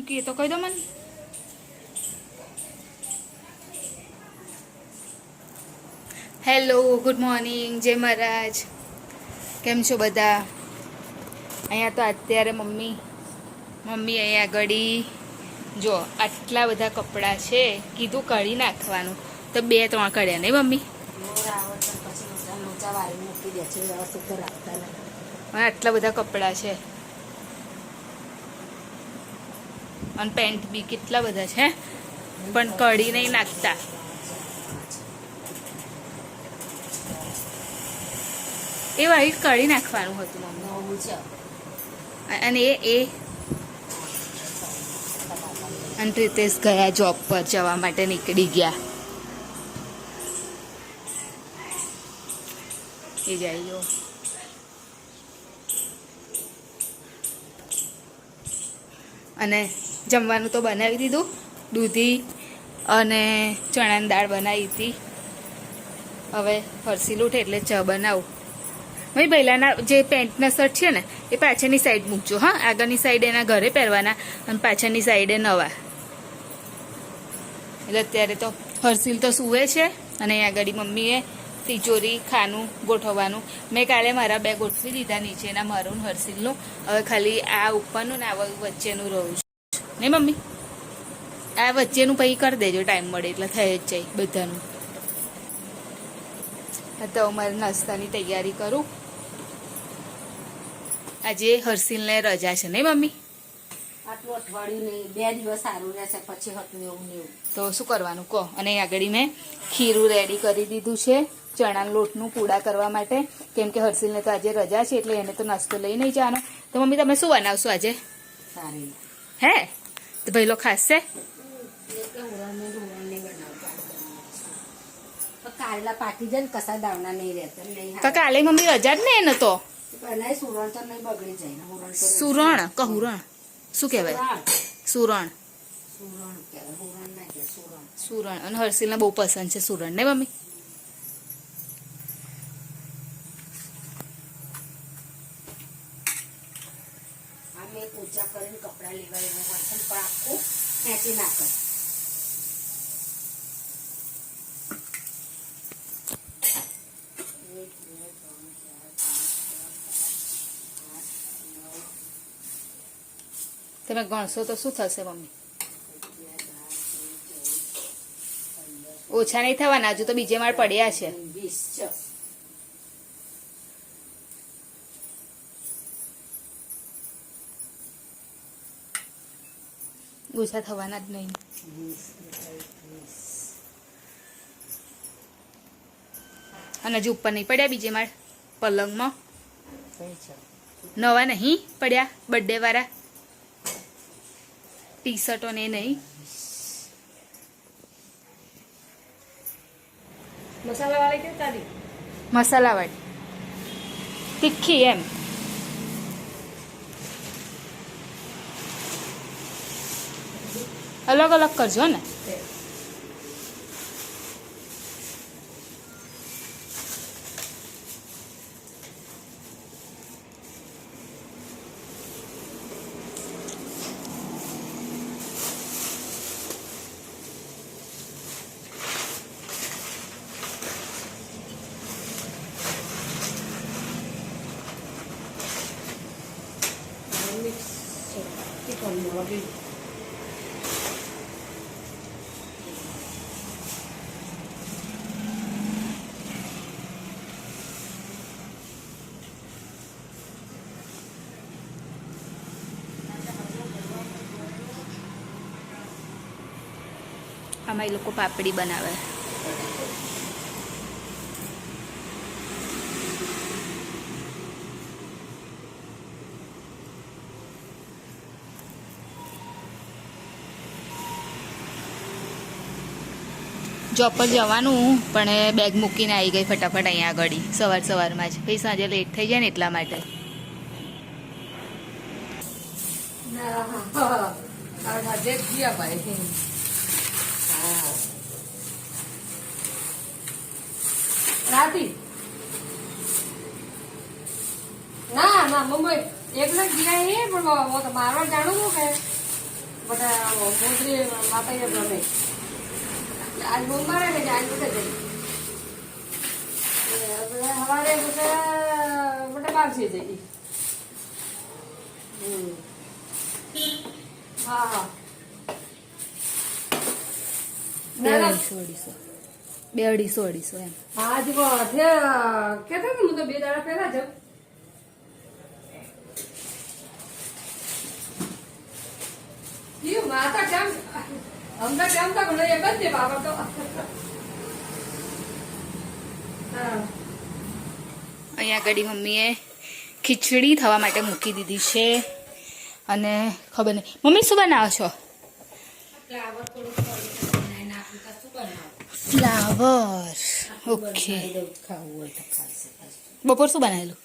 ये तो कही दो मन। હેલો, ગુડ મોર્નિંગ, જય મહારાજ. કેમ છો બધા? અહીંયા તો અત્યારે મમ્મી અહીંયા ઘડી જો આટલા બધા કપડાં છે, કીધું કાઢી નાખવાનું તો 2-3 કાઢ્યા નહીં મમ્મી? આટલા બધા કપડાં છે અને પેન્ટ બી કેટલા બધા છે પણ કઢી નહીં નાખતા. એ વાઈટ કાઢી નાખવાનું હતું મમ્મી. અને એ અને રીતેશ ગયા જોબ પર જવા માટે નીકળી ગયા. એ જાય અને જમવાનું તો બનાવી દીધું. દૂધી અને ચણાની દાળ બનાવી હતી. હવે હરસી ઉઠે એટલે ચા બનાવું. ભાઈ પહેલાંના જે પેન્ટના શર્ટ છે ને એ પાછળની સાઈડ મૂકજો. હા, આગળની સાઈડ એના ઘરે પહેરવાના અને પાછળની સાઈડે નવા. એટલે અત્યારે તો હરસીલ તો સૂવે છે અને આગળ મમ્મીએ તિજોરી ખાનું ગોઠવવાનું. મેં કાલે મારા 2 ગોઠવી દીધા નીચેના મારું હરસીલનું. હવે ખાલી આ ઉપરનું ને આ વચ્ચેનું રહું છું નહીં મમ્મી? આ વચ્ચેનું પછી કરી દેજો, ટાઈમ મળે એટલે થઈ જ જાય બધાનું. તો અમારે નાસ્તાની તૈયારી કરું. આજે હરસીલને રજા છે નહીં મમ્મી? આટલું અઠવાડિયું નહીં, 2 દિવસ સારું રહેશે પછી હતું એવું ને એવું. તો શું કરવાનું કહો? અને આગળ મેં ખીરું રેડી કરી દીધું છે ચણાના લોટનું પૂડા કરવા માટે, કેમ કે હરસીલને તો આજે રજા છે એટલે એને તો નાસ્તો લઈ નહીં જવાનો. તો મમ્મી તમે શું બનાવશો આજે? સારી હે તો ભાઈલો ખાશે? કારેલા પાકી જાય ને કશા દાવના નહીં રહેતા. તો કાલે મમ્મી રજા જ ને એને તો. સુરણ તો નહીં બગડી જાય. સુરણ કહુરણ શું કહેવાય? સુરણ. સુરણ અને હર્ષિલને બહુ પસંદ છે સુરણ ને મમ્મી? અમે પૂજા કરીને કપડા લેવા એવું વાસણ પર આખું ખેંચી નાખે. તમે ગણશો તો શું થશે મમ્મી? ઓછા નહીં થવાના, હજુ તો બીજે માળ પડ્યા છે. ઓછા થવાના જ નહીં. અને હજુ ઉપર નહીં પડ્યા બીજે માળ પલંગમાં? નવા નહીં પડ્યા બર્થડે વાળા ટી શર્ટો ને નહીં? મસાલાવાળી કે તારી? મસાલાવાળી તીખી એમ. અલગ અલગ કરજો ને. આમાં એ લોકો પાપડી બનાવે. જોબ પર જવાનું પણ બેગ મૂકીને આવી ગઈ ફટાફટ અહીંયા આગળ સવારમાં જ. પછી સાંજે લેટ થઈ જાય ને એટલા માટે. ના ના મમ્મી એકલા જ ગયા એ પણ મારવા જાણું છું કે બધા મોદરી માતા ગમે આજ મુંબઈ ને આજ બધા જઈ સવારે બધા બહાર થઈ જઈ. હા હા 250 એમ. હા જ કેતા હું તો 2 દાડા પહેલા જાઉં. માતા કેમ અમદાવાદ કેમ તો ઘણો એક જ ને બાબા તો. અહીંયા આગળ મમ્મીએ ખીચડી થવા માટે મૂકી દીધી છે. અને ખબર નહીં મમ્મી શું બનાવો છો? ફ્લાવર. ઓકે. બપોર શું બનાવેલું?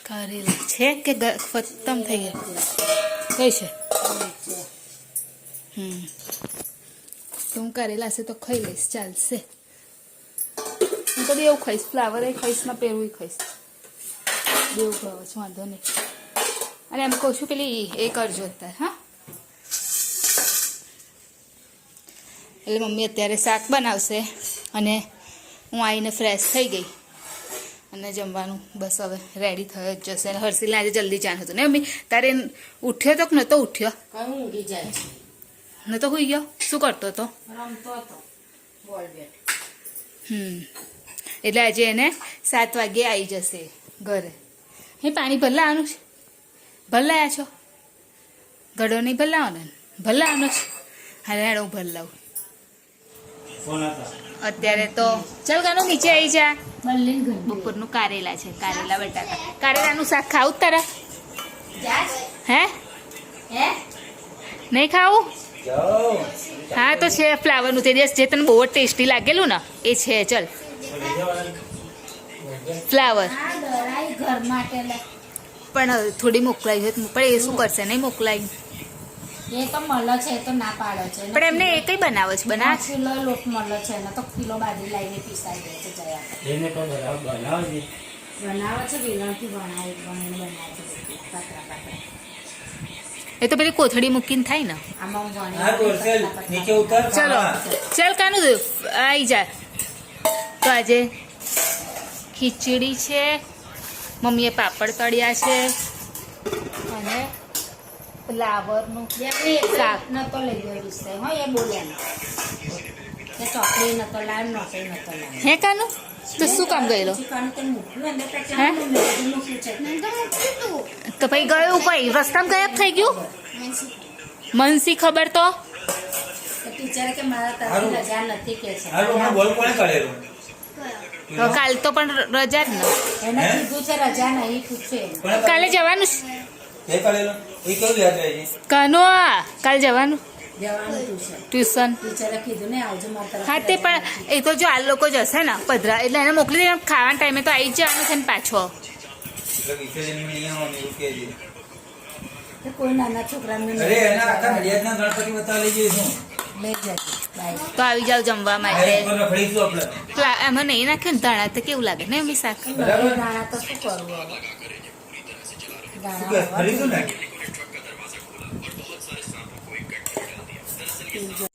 કારેલા છે કે ખતમ થઈ ગયા? કઈ છે? તો હું કારેલા હશે તો ખાઈ લઈશ, ચાલશે. હું તો એવું ખાઈશ, ફ્લાવર એ ખાઈશ ને પેરું ખાઈશ, બેવું ખાવ છું, વાંધો નહીં. અને એમ કહું છું પેલી એ કરજો અત્યારે. હા, એટલે મમ્મી અત્યારે શાક બનાવશે અને હું આવીને ફ્રેશ થઈ ગઈ અને જમવાનું બસ હવે રેડી થયો જ જશે. અને હર્ષિલને આજે જલ્દી જાણ હતું ને મમ્મી? તારે ઉઠ્યો તો કે નહોતો ઉઠ્યો? ઊંઘી જાય નહોતો હોઈ ગયો? શું કરતો હતો? રમતો હતો બોલ બેટ. એટલે આજે એને 7 વાગ્યે આવી જશે ઘરે. એ પાણી ભરલાવાનું છે? ભરલાયા છો? ગળો નહીં ભરલાવાનો ને? ભરલાવાનો છે? હાલે હેડ હું ભરલાવું અત્યારે તો. ચાલ ગાનો નીચે આવી જા. બપોરનું કારેલા છે, કારેલા બટાકા. કારેલાનું શાક ખાવું તારા? હે નહીં ખાવું? હા તો છે ફ્લાવરનું. તે દિવસ જે તને બહુ જ ટેસ્ટી લાગેલું ને એ છે. ચલ ફ્લાવર પણ થોડી મોકલાઈ હોય પણ એ શું કરશે? નહીં મોકલાઈ એ તો મળે છે, એ તો ના પાડે છે. પણ એમને એ કઈ બનાવે છે? કિલો લોટ મળે છે ને તો કિલો બાજરી લાવીને પીસાઈ દે છે. જયા બનાવે છે, વેલણથી બનાવીને બનાવે છે પાતળા પાતળા. એ તો પેલી કોથળી મૂકીને થાય ને. આમાં ચલો ચાલ કાનું આવી જા. તો આજે ખીચડી છે, મમ્મીએ પાપડ તળ્યા છે અને ફ્લાવરનું શાક. નતો લઈ ગયો વિષય હા એ બોલ્યા કે ચોકડી નતો લાવ નોકરી નતો લાવ. હે કાનું તો શું કામ ગયેલો? તો ભાઈ ગયું કઈ રસ્તામાં ગાયબ થઈ ગયું? મનસી ખબર તો ટીચરે કે મારા તરફથી રજા નથી કે છે. કાલ તો પણ રજા જ ને. એને કીધું છે રજા નહીં પૂછે. કાલે જવાનું કાનો? કાલ જવાનું ટ્યુશન. હા તે પણ એ તો જો આ લોકો જશે ને પધરા એટલે એને મોકલી દે. ખાવાના ટાઈમે તો આવી જ જવાનું છે ને પાછો. કોઈ નાના છોકરાને તો આવી જાવ જમવા માટે. એમાં નહીં નાખે ને ધાણા તો કેવું લાગે ને એમ શાક. દાણા તો શું કરવું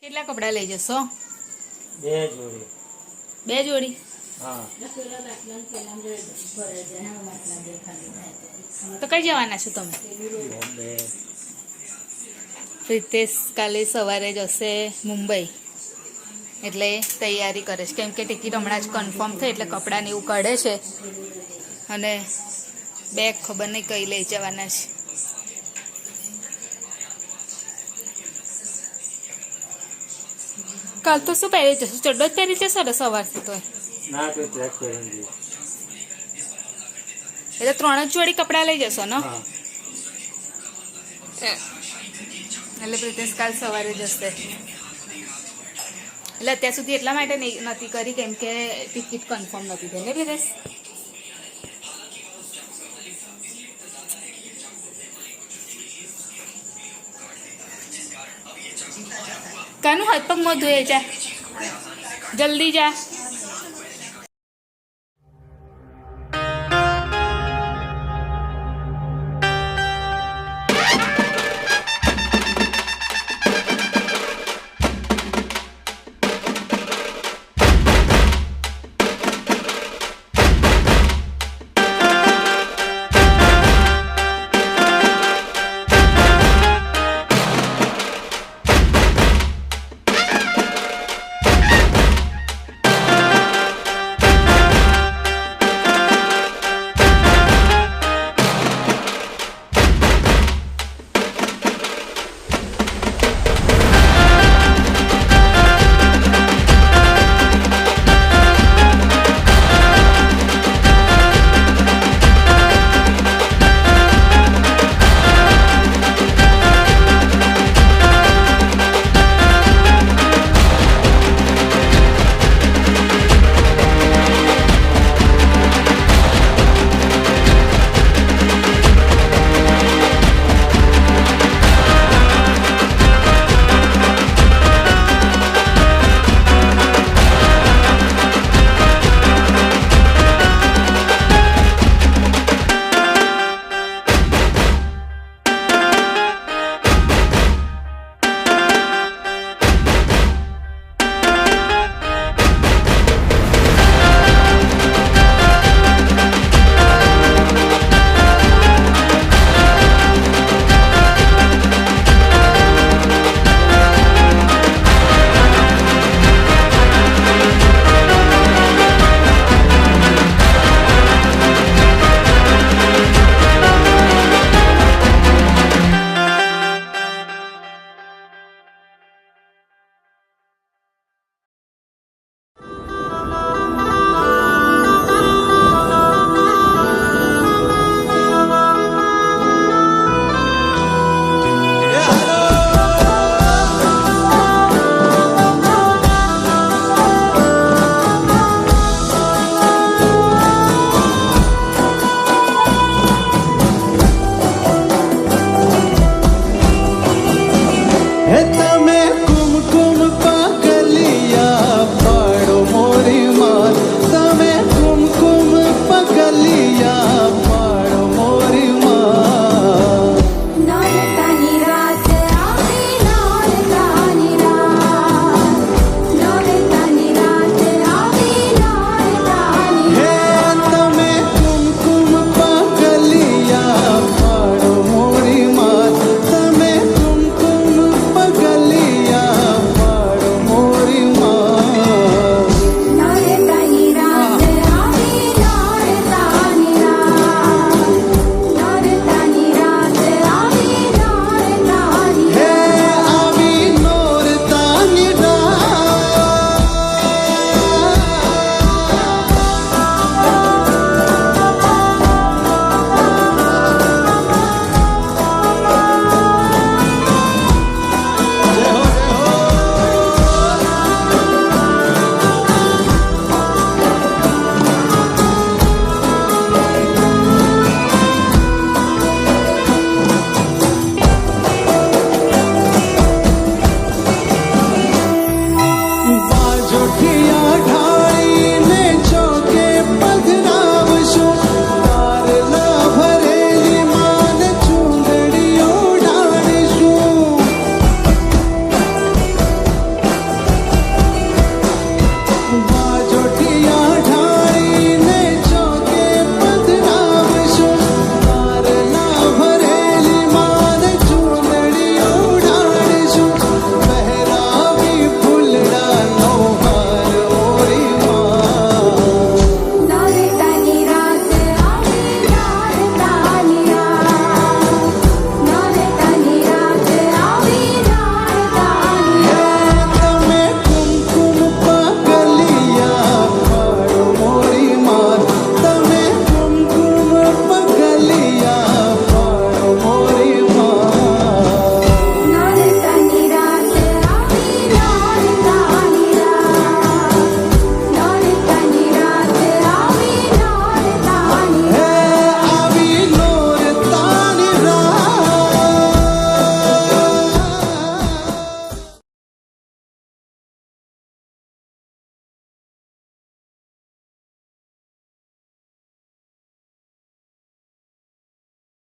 કેટલા કપડા લઈ જશો? 2 જોડી. તો કઈ જવાના છો તમે? પ્રિતેશ કાલે સવારે જશે મુંબઈ એટલે તૈયારી કરે છે. કેમ કે ટિકિટ હમણાં જ કન્ફર્મ થઈ એટલે કપડાને એવું કાઢે છે અને બેગ ખબર નહીં કઈ લઈ જવાના છે. કાલ તો શું પહેરી જશું? ચડ્ડો જ પહેરી જશો ને સવારથી તો? ના તો ટ્રેક પહેરી એટલે 3 જ જોડી કપડાં લઈ જશો ને? હા એટલે પ્રિતેશ કાલ સવારે જશે. એટલે અત્યાર સુધી એટલા માટે નથી કરી કેમ કે ટિકિટ કન્ફર્મ નથી થઈ ને પ્રિતેશ? કાનું હાથ પગ મોં ધોઈ જા, જલ્દી જા.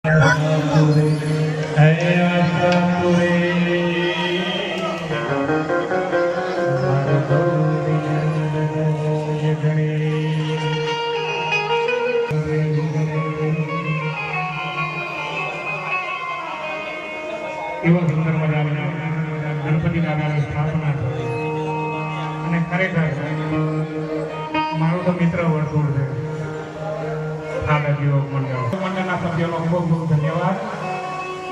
એવા સુંદર મજાના ગણપતિ દાદાની સ્થાપના થઈ અને ખરેખર મારું તો મિત્ર વર્તુળ છે દાદા યુવક મંડળના સભ્યોનો ખૂબ ખૂબ ધન્યવાદ.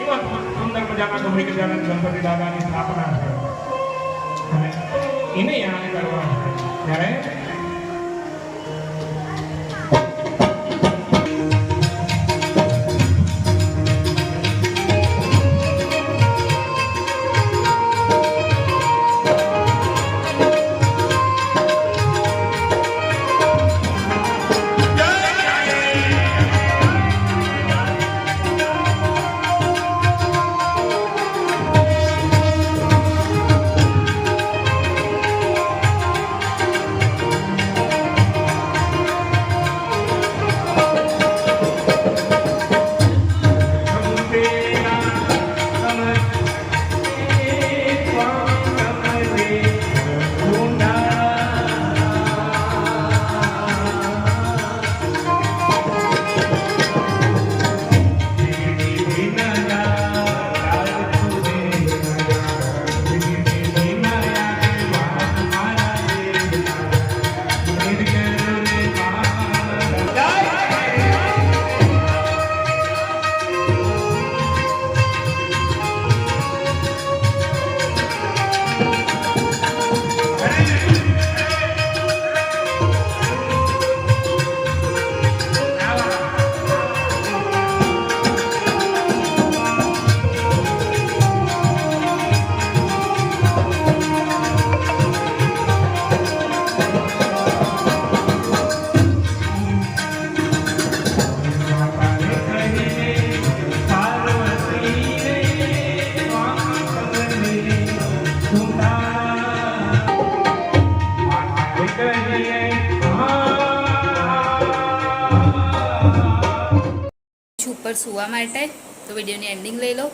એવા સુંદર મજાના ગૌરી ગજાનંદ ગણપતિ દાદાની સ્થાપના છે અને એને યાદ કરવા ત્યારે ઉપર સુવા માટે તો વિડીયોની એન્ડિંગ લઈ લો.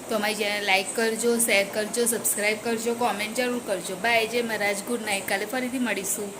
તો અમારી ચેનલ લાઈક કરજો, શેર કરજો, સબસ્ક્રાઈબ કરજો, કોમેન્ટ જરૂર કરજો. બાય. જય મહારાજ. Good night. કાલે ફરીથી મળીશું.